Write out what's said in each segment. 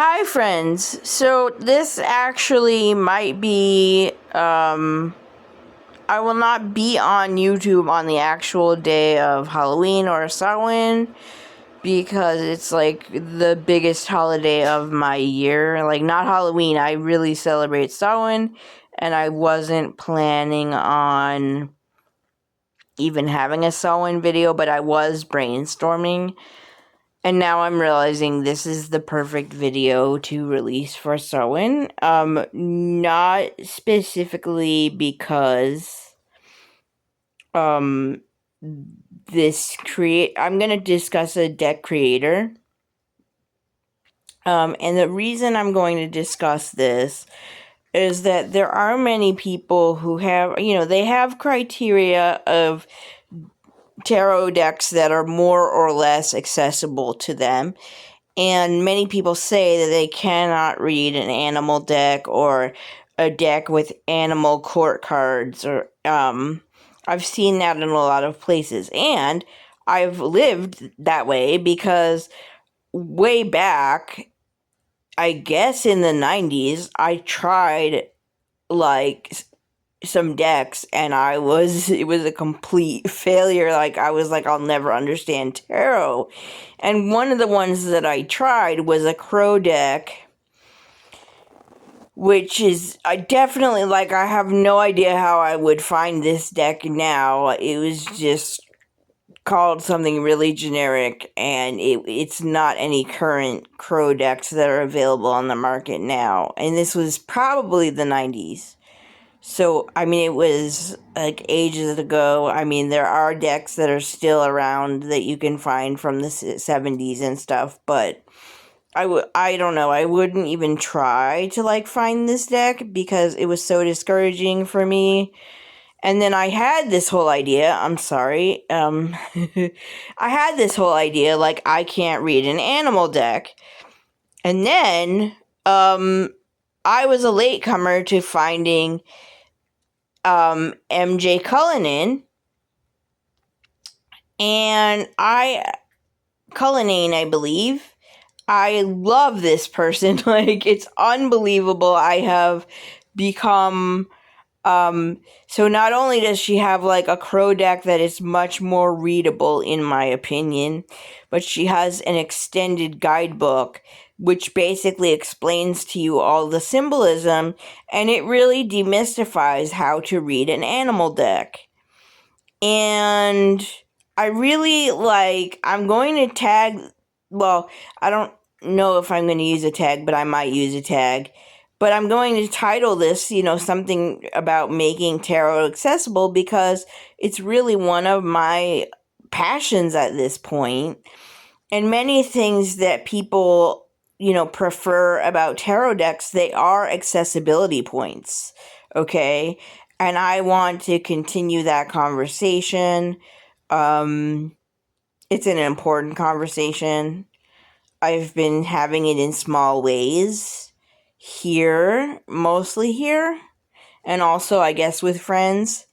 Hi, friends. So, this actually might be, I will not be on YouTube on the actual day of Halloween or Samhain because it's like the biggest holiday of my year. Like, not Halloween, I really celebrate Samhain, and I wasn't planning on even having a Samhain video, but I was brainstorming. And now I'm realizing this is the perfect video to release for Samhain. Not specifically because um I'm gonna discuss a deck creator. And the reason I'm going to discuss this is that there are many people who have, they have criteria of tarot decks that are more or less accessible to them. And many people say that they cannot read an animal deck or a deck with animal court cards or I've seen that in a lot of places. And I've lived that way because way back, I guess in the 90s, I tried like some decks and it was a complete failure. Like I was like, I'll never understand tarot. And one of the ones that I tried was a crow deck, which is I definitely like, I have no idea how I would find this deck now. It was just called something really generic, and it's not any current crow decks that are available on the market now. And this was probably the 90s. So, I mean, it was like ages ago. I mean, there are decks that are still around that you can find from the 70s and stuff, but I don't know. I wouldn't even try to like find this deck because it was so discouraging for me. And then I had this whole idea. I'm sorry. I had this whole idea like I can't read an animal deck. And then I was a latecomer to finding MJ Cullinan, and Cullinan, I believe. I love this person. Like, it's unbelievable. I have become, so not only does she have like a crow deck that is much more readable in my opinion, but she has an extended guidebook which basically explains to you all the symbolism, and it really demystifies how to read an animal deck. And I really I'm going to tag, well, I don't know if I'm going to use a tag, but I might use a tag. But I'm going to title this, something about making tarot accessible because it's really one of my passions at this point. And many things that people, prefer about tarot decks, they are accessibility points. Okay? And I want to continue that conversation. It's an important conversation. I've been having it in small ways here, mostly here, and also I guess with friends.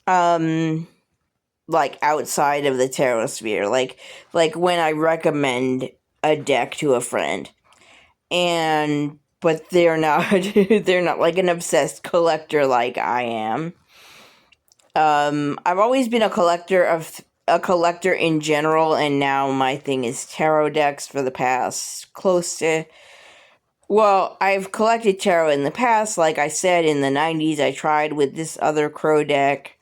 Like outside of the tarot sphere, like when I recommend a deck to a friend, and but they're not they're not like an obsessed collector like I am. I've always been a collector in general, and now my thing is tarot decks for the past close to, well, I've collected tarot in the past. Like I said, in the 90s, I tried with this other crow deck,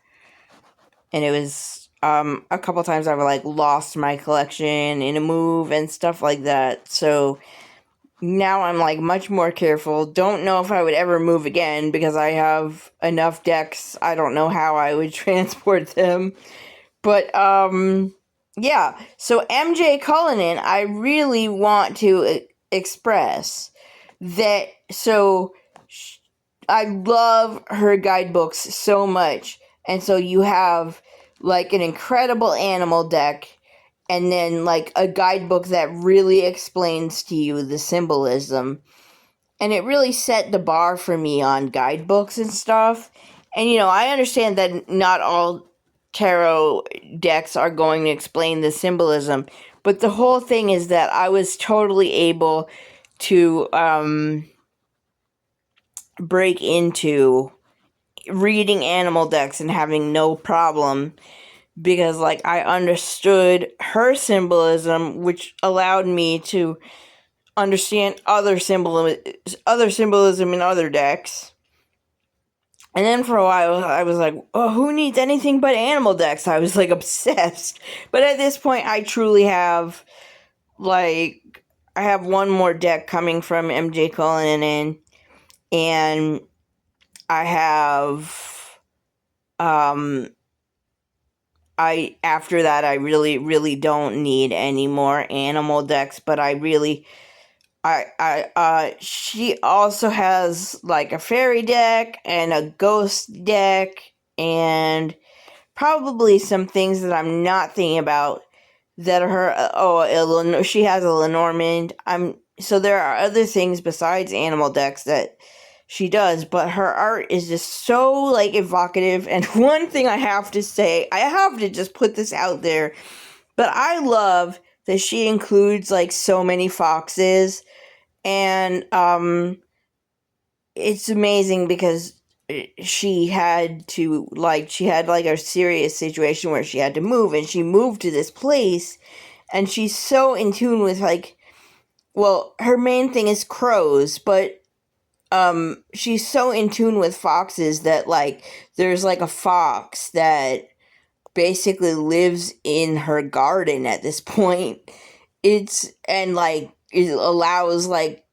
and it was, a couple times I've, like, lost my collection in a move and stuff like that. So now I'm, like, much more careful. Don't know if I would ever move again because I have enough decks. I don't know how I would transport them. But, yeah. So MJ Cullinan, I really want to express that. So I love her guidebooks so much. And so you have like an incredible animal deck, and then like a guidebook that really explains to you the symbolism. And it really set the bar for me on guidebooks and stuff. And I understand that not all tarot decks are going to explain the symbolism, but the whole thing is that I was totally able to break into reading animal decks and having no problem, because like I understood her symbolism, which allowed me to understand other symbolism in other decks. And then for a while I was like, oh, who needs anything but animal decks? I was like obsessed. But at this point I truly have, like, I have one more deck coming from MJ Cullinan, and I have after that I really don't need any more animal decks, but she also has like a fairy deck and a ghost deck and probably some things that I'm not thinking about that are her. She has a Lenormand. So there are other things besides animal decks that she does, but her art is just so like evocative. And one thing I have to say, I have to just put this out there, but I love that she includes like so many foxes. And it's amazing because she had like a serious situation where she had to move, and she moved to this place, and she's so in tune with like, well, her main thing is crows, but she's so in tune with foxes that like there's like a fox that basically lives in her garden at this point. It allows like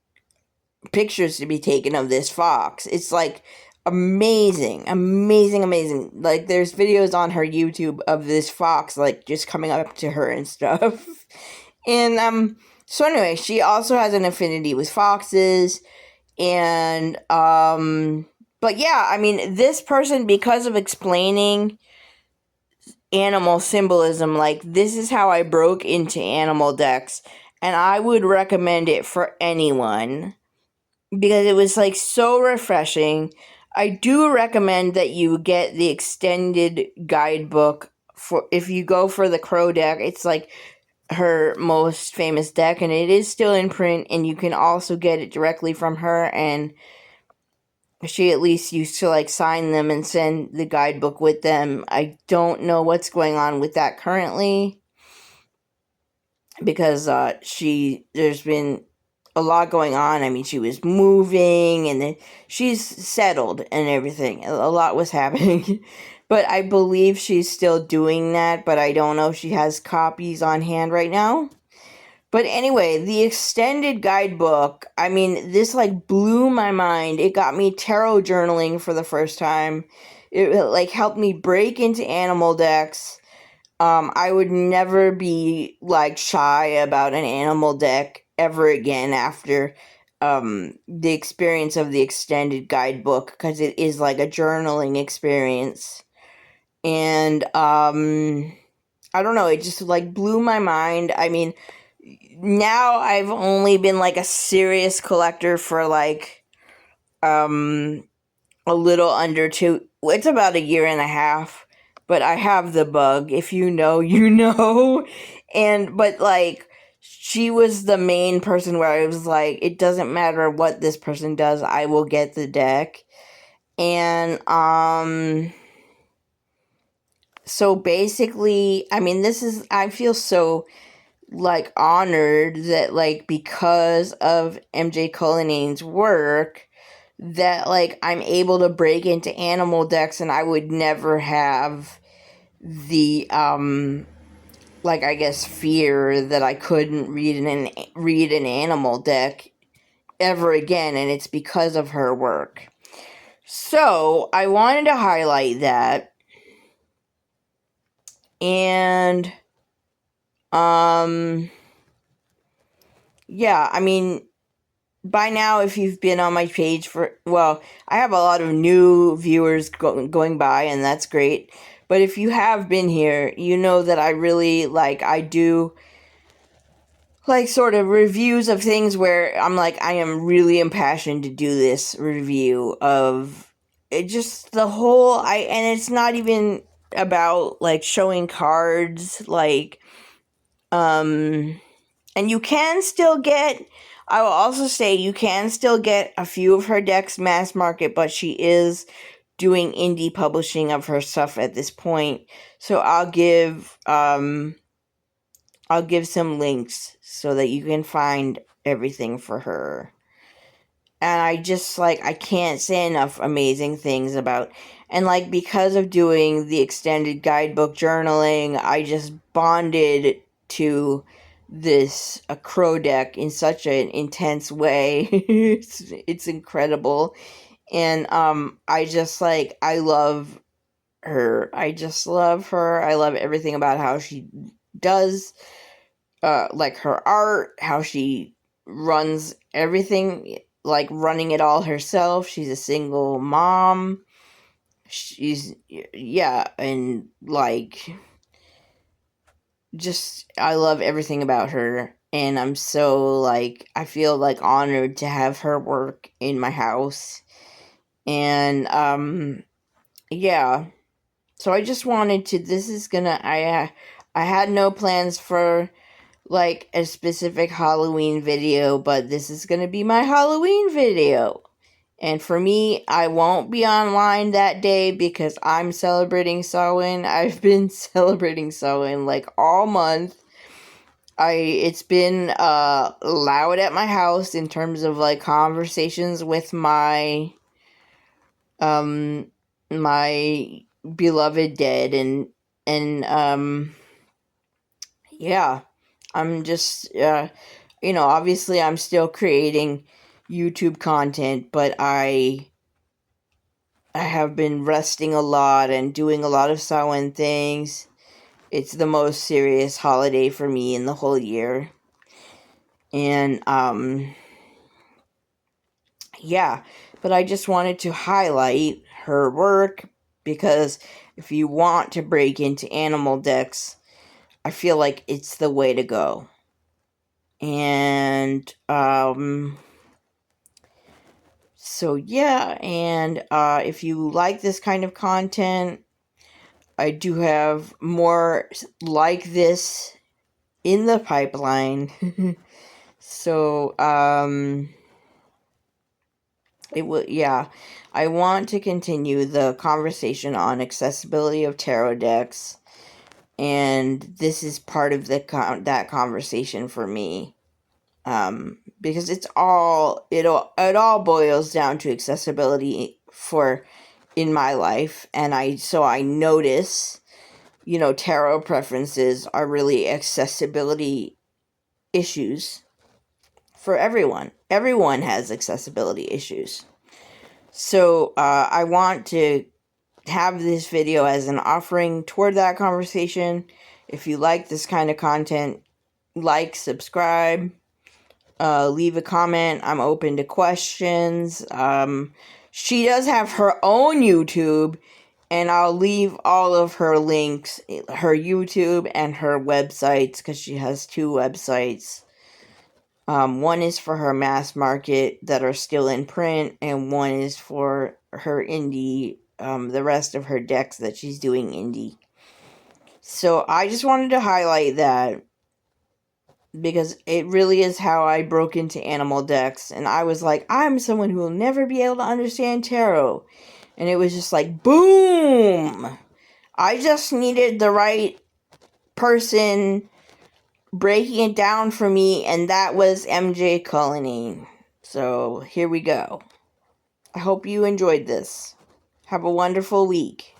pictures to be taken of this fox. It's like amazing. Like there's videos on her YouTube of this fox like just coming up to her and stuff. And so anyway, she also has an affinity with foxes. And but yeah, I mean, this person, because of explaining animal symbolism, like this is how I broke into animal decks, and I would recommend it for anyone because it was like so refreshing. I do recommend that you get the extended guidebook for if you go for the Crow deck. It's like her most famous deck, and it is still in print, and you can also get it directly from her, and she at least used to like sign them and send the guidebook with them. I don't know what's going on with that currently because there's been a lot going on. I mean, she was moving, and then she's settled and everything. A lot was happening. But I believe she's still doing that, but I don't know if she has copies on hand right now. But anyway, the extended guidebook, I mean, this like blew my mind. It got me tarot journaling for the first time. It like helped me break into animal decks. I would never be like shy about an animal deck ever again after the experience of the extended guidebook, because it is like a journaling experience. And I don't know, it just like blew my mind. I mean, now I've only been like a serious collector for like a little under it's about a year and a half, but I have the bug. If you know, you know. But like she was the main person where I was like, it doesn't matter what this person does, I will get the deck. And so basically, I mean, I feel so like honored that like because of MJ Cullinan's work that like I'm able to break into animal decks, and I would never have the like I guess fear that I couldn't read an animal deck ever again, and it's because of her work. So I wanted to highlight that. And yeah, I mean, by now, if you've been on my page I have a lot of new viewers going by, and that's great. But if you have been here, you know that I do like sort of reviews of things where I'm like, I am really impassioned to do this review of it, just the whole, and it's not even about like showing cards, like, And you can still get, I will also say, you can still get a few of her decks mass market, but she is doing indie publishing of her stuff at this point. So I'll give some links so that you can find everything for her. And I just, like, I can't say enough amazing things about, and, like, because of doing the extended guidebook journaling, I just bonded to this a crow deck in such an intense way. It's incredible. And I just, like, I love her. I just love her. I love everything about how she does, like, her art, how she runs everything, like, running it all herself. She's a single mom. Yeah, and, like, just, I love everything about her. And I'm so, like, I feel, like, honored to have her work in my house. And, yeah. So I just wanted to, I had no plans for, like, a specific Halloween video, but this is gonna be my Halloween video. And for me, I won't be online that day because I'm celebrating Samhain. I've been celebrating Samhain, like, all month. It's been loud at my house in terms of, like, conversations with my my beloved dead, and yeah, I'm just obviously I'm still creating YouTube content, but I have been resting a lot and doing a lot of Samhain things. It's the most serious holiday for me in the whole year. And yeah, but I just wanted to highlight her work because if you want to break into animal decks, I feel like it's the way to go. And so yeah, and if you like this kind of content, I do have more like this in the pipeline. So it will, yeah, I want to continue the conversation on accessibility of tarot decks, and this is part of that conversation for me. Because it all boils down to accessibility in my life, and I notice, tarot preferences are really accessibility issues for everyone. Everyone has accessibility issues. So I want to have this video as an offering toward that conversation. If you like this kind of content, like, subscribe, leave a comment. I'm open to questions. She does have her own YouTube, and I'll leave all of her links, her YouTube and her websites, because she has 2 websites. One is for her mass market that are still in print, and one is for her indie, the rest of her decks that she's doing indie. So I just wanted to highlight that, because it really is how I broke into animal decks, and I was like, I'm someone who will never be able to understand tarot. And it was just like, boom! I just needed the right person breaking it down for me, and that was MJ Cullinane. So here we go. I hope you enjoyed this. Have a wonderful week.